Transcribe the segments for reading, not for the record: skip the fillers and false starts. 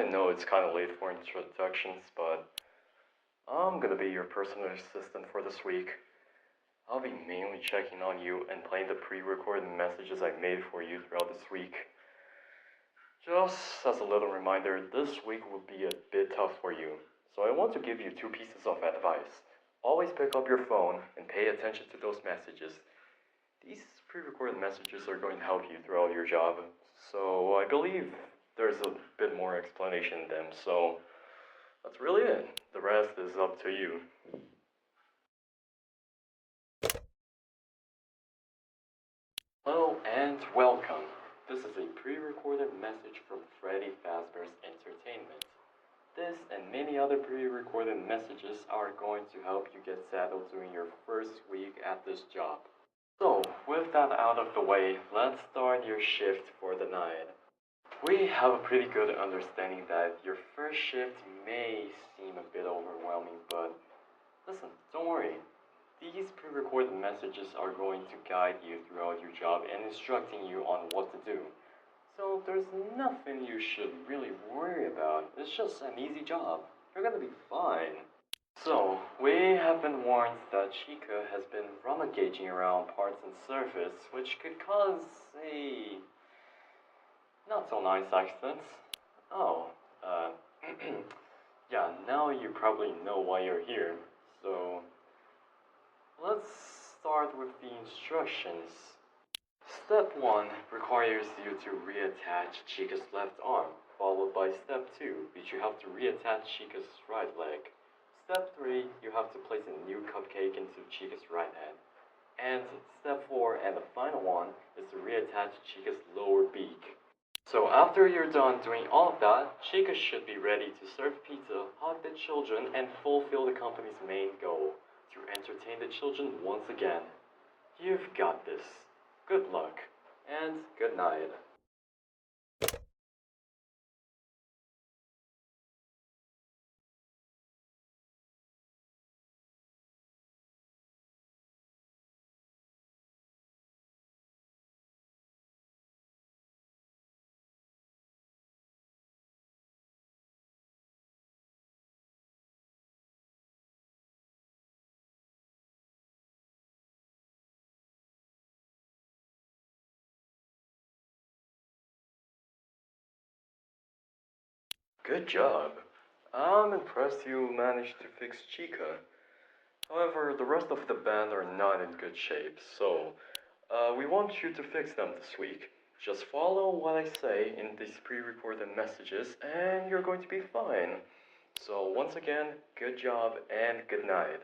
know it's kind of late for introductions, but I'm gonna be your personal assistant for this week. I'll be mainly checking on you and playing the pre-recorded messages I made for you throughout this week. Just as a little reminder, this week will be a bit tough for you, so I want to give you two pieces of advice. Always pick up your phone and pay attention to those messages. These pre-recorded messages are going to help you throughout your job, so I believe there's a bit more explanation in them, so that's really it. The rest is up to you. Hello and welcome. This is a pre-recorded message from Freddy Fazbear's Entertainment. This and many other pre-recorded messages are going to help you get settled during your first week at this job. So, with that out of the way, let's start your shift for the night. We have a pretty good understanding that your first shift may seem a bit overwhelming, but listen, don't worry. These pre-recorded messages are going to guide you throughout your job and instructing you on what to do. So there's nothing you should really worry about. It's just an easy job. You're gonna be fine. So, we have been warned that Chica has been rummaging around parts and surface, which could cause a not so nice accident. Oh, yeah, now you probably know why you're here. So, let's start with the instructions. Step 1 requires you to reattach Chica's left arm, followed by Step 2, which you have to reattach Chica's right leg. Step 3, you have to place a new cupcake into Chica's right hand. And Step 4, and the final one, is to reattach Chica's lower beak. So after you're done doing all of that, Chica should be ready to serve pizza, hug the children, and fulfill the company's main goal, to entertain the children once again. You've got this. Good luck, and good night. Good job. I'm impressed you managed to fix Chica. However, the rest of the band are not in good shape, so we want you to fix them this week. Just follow what I say in these pre-recorded messages and you're going to be fine. So once again, good job and good night.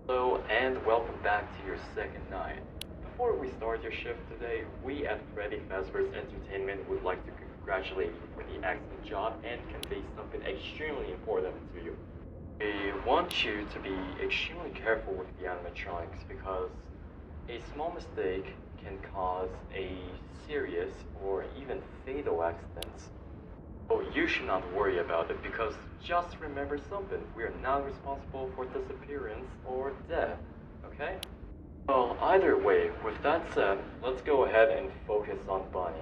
Hello and welcome back to your second night. Before we start your shift today, we at Freddy Fazbear's Entertainment would like to congratulate you for the excellent job and convey something extremely important to you. We want you to be extremely careful with the animatronics because a small mistake can cause a serious or even fatal accident. Oh, you should not worry about it because just remember something, we are not responsible for disappearance or death, okay? Well, either way, with that said, let's go ahead and focus on Bunny.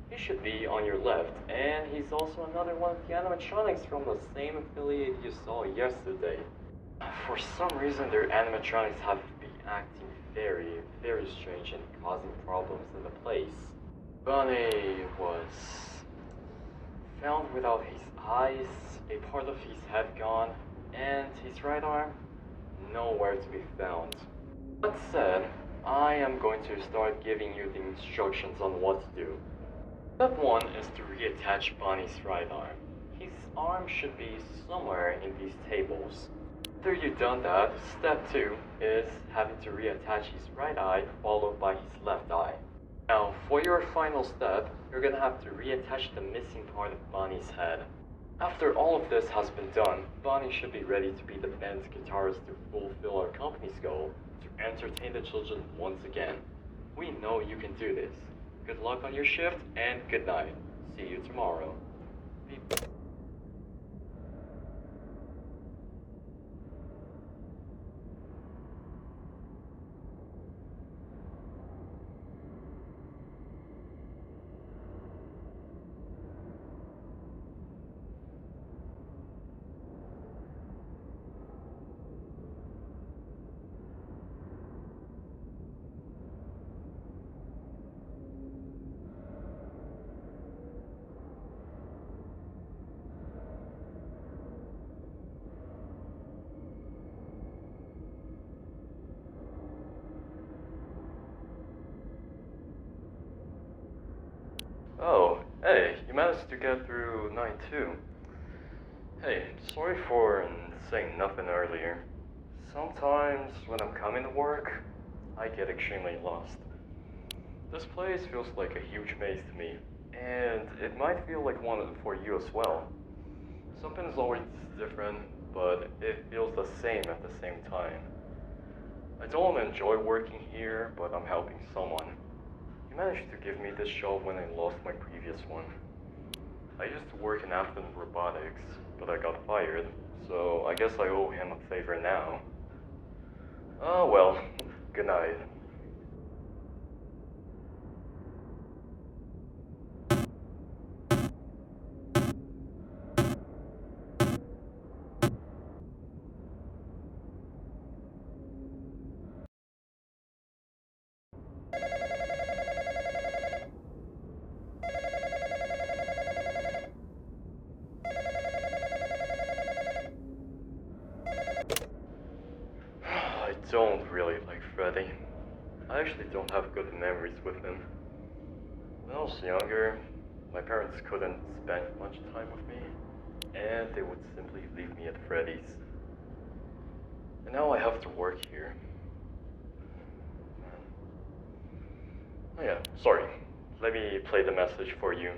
He should be on your left, and he's also another one of the animatronics from the same affiliate you saw yesterday. For some reason, their animatronics have been acting very, very strange and causing problems in the place. Bunny was found without his eyes, a part of his head gone, and his right arm nowhere to be found. That said, I am going to start giving you the instructions on what to do. Step 1 is to reattach Bonnie's right arm. His arm should be somewhere in these tables. After you've done that, Step 2 is having to reattach his right eye followed by his left eye. Now, for your final step, you're gonna have to reattach the missing part of Bonnie's head. After all of this has been done, Bonnie should be ready to be the band's guitarist to fulfill our company's goal to entertain the children once again. We know you can do this. Good luck on your shift and good night. See you tomorrow. Beep. Oh, hey, you managed to get through 9 too. Hey, sorry for saying nothing earlier. Sometimes when I'm coming to work, I get extremely lost. This place feels like a huge maze to me, and it might feel like one for you as well. Something's always different, but it feels the same at the same time. I don't enjoy working here, but I'm helping someone. He managed to give me this job when I lost my previous one. I used to work in Afton Robotics, but I got fired, so I guess I owe him a favor now. Oh well, good night. I don't really like Freddy. I actually don't have good memories with him. When I was younger, my parents couldn't spend much time with me, and they would simply leave me at Freddy's. And now I have to work here. Oh yeah, sorry. Let me play the message for you.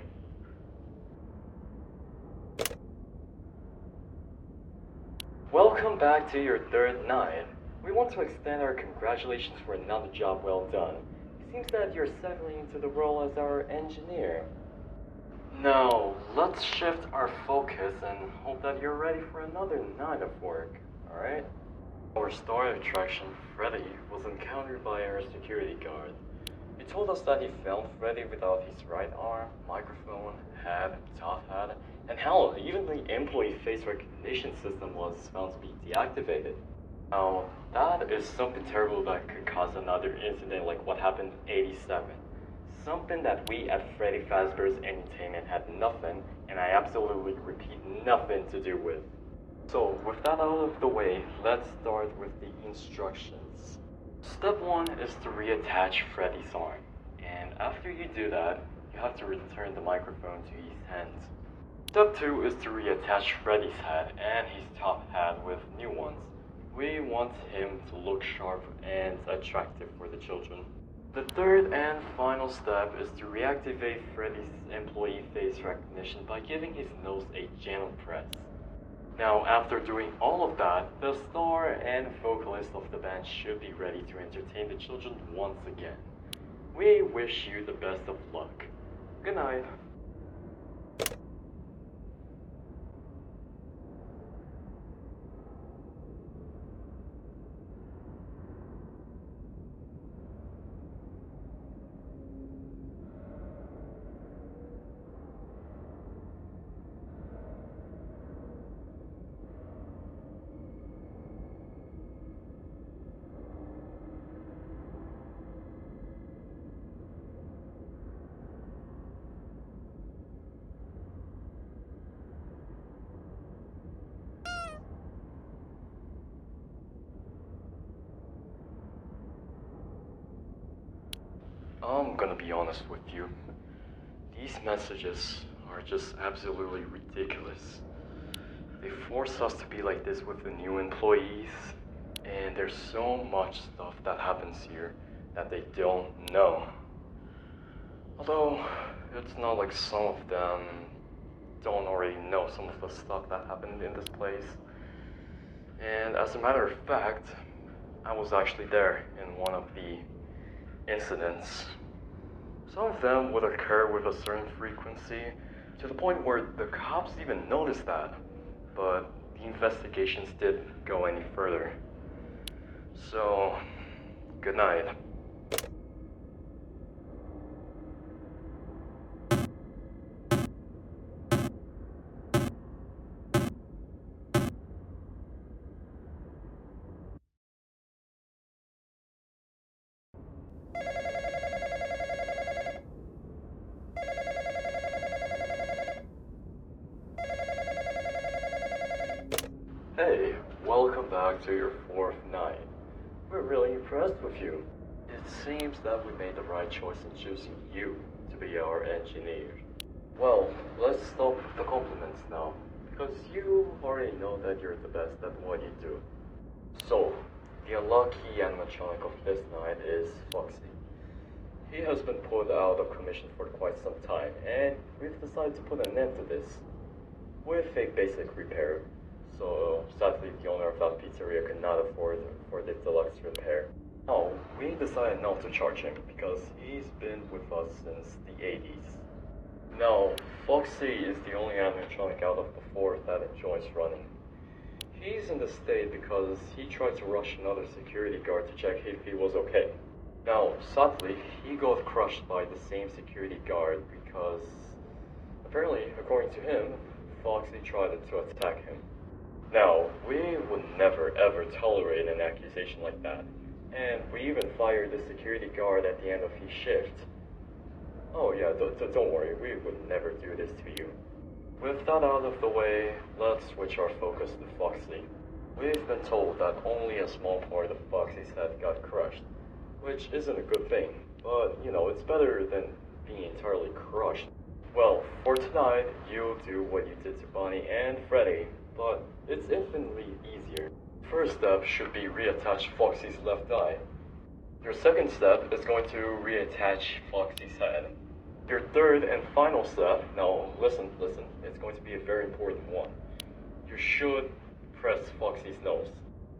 Welcome back to your third night. We want to extend our congratulations for another job well done. It seems that you're settling into the role as our engineer. Now, let's shift our focus and hope that you're ready for another night of work, alright? Our star attraction, Freddy, was encountered by our security guard. He told us that he found Freddy without his right arm, microphone, hat, top hat, and hell, even the employee face recognition system was found to be deactivated. Now, that is something terrible that could cause another incident like what happened in '87. Something that we at Freddy Fazbear's Entertainment had nothing, and I absolutely repeat, nothing to do with. So, with that out of the way, let's start with the instructions. Step 1 is to reattach Freddy's arm, and after you do that, you have to return the microphone to his hands. Step 2 is to reattach Freddy's head and his top hat with new ones. We want him to look sharp and attractive for the children. The third and final step is to reactivate Freddy's employee face recognition by giving his nose a gentle press. Now, after doing all of that, the star and vocalist of the band should be ready to entertain the children once again. We wish you the best of luck. Good night. I'm gonna be honest with you. These messages are just absolutely ridiculous. They force us to be like this with the new employees, and there's so much stuff that happens here that they don't know. Although, it's not like some of them don't already know some of the stuff that happened in this place. And as a matter of fact, I was actually there in one of the incidents. Some of them would occur with a certain frequency, to the point where the cops even noticed that, but the investigations didn't go any further. So, good night. Hey, welcome back to your fourth night. We're really impressed with you. It seems that we made the right choice in choosing you to be our engineer. Well, let's stop with the compliments now, because you already know that you're the best at what you do. So, the unlucky animatronic of this night is Foxy. He has been put out of commission for quite some time, and we've decided to put an end to this with a basic repair. So sadly, the owner of that pizzeria could not afford for the deluxe repair. Now, we decided not to charge him because he's been with us since the 80s. Now, Foxy is the only animatronic out of the four that enjoys running. He's in the state because he tried to rush another security guard to check if he was okay. Now, sadly, he got crushed by the same security guard because, apparently, according to him, Foxy tried to attack him. Now, we would never ever tolerate an accusation like that, and we even fired the security guard at the end of his shift. Oh yeah, don't worry, we would never do this to you. With that out of the way, let's switch our focus to Foxy. We've been told that only a small part of Foxy's head got crushed, which isn't a good thing, but you know, it's better than being entirely crushed. Well, for tonight, you'll do what you did to Bonnie and Freddy, but it's infinitely easier. First step should be reattach Foxy's left eye. Your second step is going to reattach Foxy's head. Your third and final step, now listen, it's going to be a very important one. You should press Foxy's nose.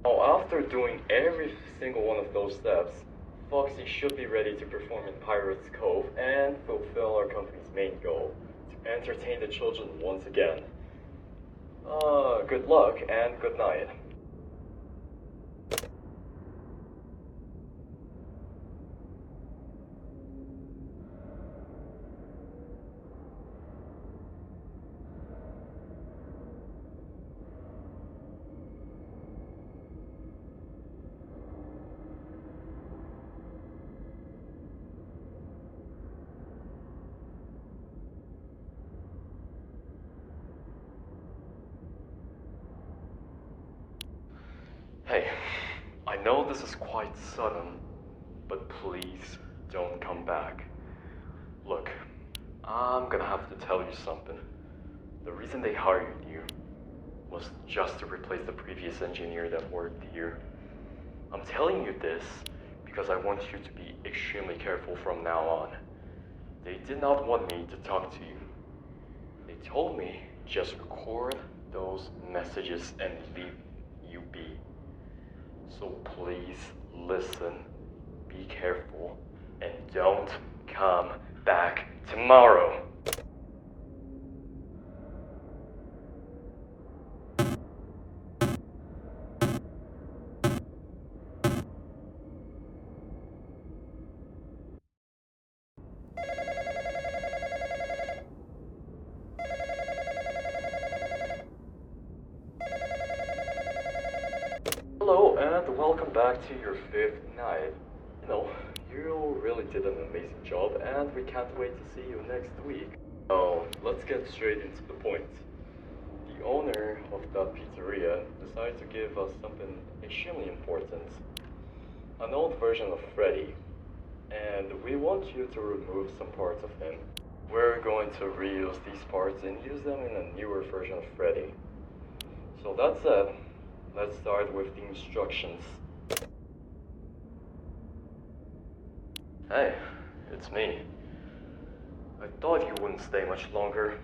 Now after doing every single one of those steps, Foxy should be ready to perform in Pirates Cove and fulfill our company's main goal, to entertain the children once again. Good luck and good night. Hey, I know this is quite sudden, but please don't come back. Look, I'm gonna have to tell you something. The reason they hired you was just to replace the previous engineer that worked here. I'm telling you this because I want you to be extremely careful from now on. They did not want me to talk to you. They told me just record those messages and leave you be. So please listen, be careful, and don't come back tomorrow. Hello, and welcome back to your fifth night. You know, you really did an amazing job, and we can't wait to see you next week. Now, let's get straight into the point. The owner of that pizzeria decided to give us something extremely important. An old version of Freddy, and we want you to remove some parts of him. We're going to reuse these parts and use them in a newer version of Freddy. So that said, let's start with the instructions. Hey, it's me. I thought you wouldn't stay much longer.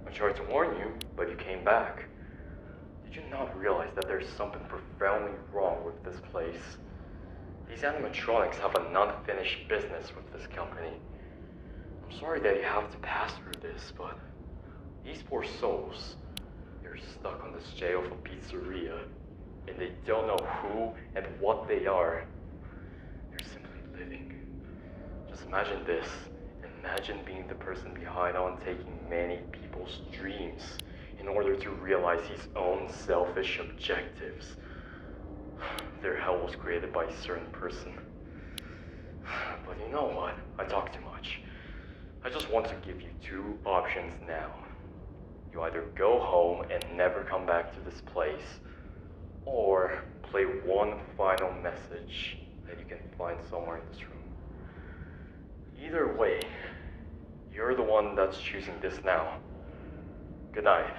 I tried to warn you, but you came back. Did you not realize that there's something profoundly wrong with this place? These animatronics have an unfinished business with this company. I'm sorry that you have to pass through this, but these poor souls, they're stuck on this jail of a pizzeria, and they don't know who and what they are. They're simply living. Just imagine this. Imagine being the person behind on taking many people's dreams in order to realize his own selfish objectives. Their hell was created by a certain person. But you know what? I talk too much. I just want to give you two options now. You either go home and never come back to this place, or play one final message that you can find somewhere in this room. Either way, you're the one that's choosing this now. Good night.